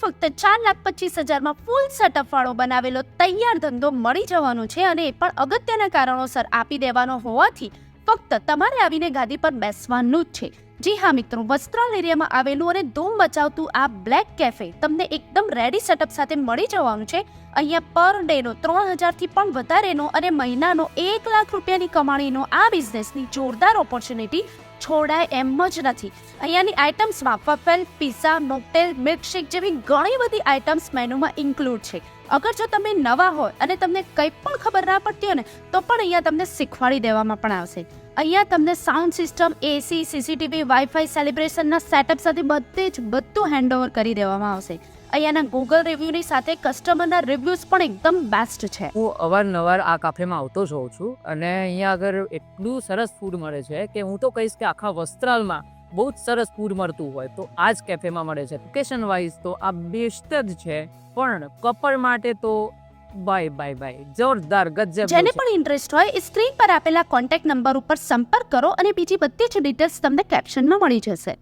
ફક્ત 4,25,000 ફૂલ સેટઅપ વાળો બનાવેલો તૈયાર ધંધો મળી જવાનો છે, અને એ પણ અગત્યના કારણોસર આપી દેવાનો હોવાથી ફક્ત તમારે આવીને ગાદી પર બેસવાનું જ છે. જી હા મિત્રો, વસ્ત્રાલ એરિયામાં આવેલું અને ધૂમ મચાવતું આ બ્લેક કેફે તમને એકદમ રેડી સેટઅપ સાથે મળી જવાનું છે. અહીંયા પર ડેનો 3,000થી પણ વધારેનો અને મહિનાનો 1 લાખ રૂપિયાની કમાણીનો આ બિઝનેસની જોરદાર ઓપોર્ચ્યુનિટી છોડાય એમ જ નથી. અહીંયાની આઇટમ્સમાં ફફેલ, પિઝા, મોકટેલ, મિલ્કશેક જેવી ઘણી બધી આઇટમ્સ મેનુમાં ઇન્ક્લુડ છે. અગર જો તમે નવા હોય અને તમને કંઈ પણ ખબર ના પડતી હોય ને, તો પણ અહીંયા તમને શીખવાડી દેવામાં પણ આવશે. અહીંયા તમને સાઉન્ડ સિસ્ટમ, એસી, સીસીટીવી, વાઈફાઈ, સેલિબ્રેશનના સેટઅપ સાથે બધું હેન્ડઓવર કરી દેવામાં આવશે. અહીંયાના ગૂગલ રિવ્યુની સાથે કસ્ટમરના રિવ્યુઝ પણ એકદમ બેસ્ટ છે. હું અવારનવાર આ કાફેમાં આવતો જ હોઉં છું અને અહીંયા આગળ એટલું સરસ ફૂડ મળે છે કે હું તો કહીશ કે આખા વસ્ત્રાલમાં બહુ જ સરસ ફૂડ મળતું હોય તો આ જ કેફેમાં મળે છે. લોકેશન વાઇઝ તો આ બેસ્ટ જ છે, પણ કપલ માટે તો બાય જોરદાર ગજબ. જેને પણ ઇન્ટરેસ્ટ હોય એ સ્ક્રીન પર આપેલા કોન્ટેક્ટ નંબર ઉપર સંપર્ક કરો અને બીજી બધી જ ડિટેલ્સ તમને કેપ્શનમાં મળી જશે.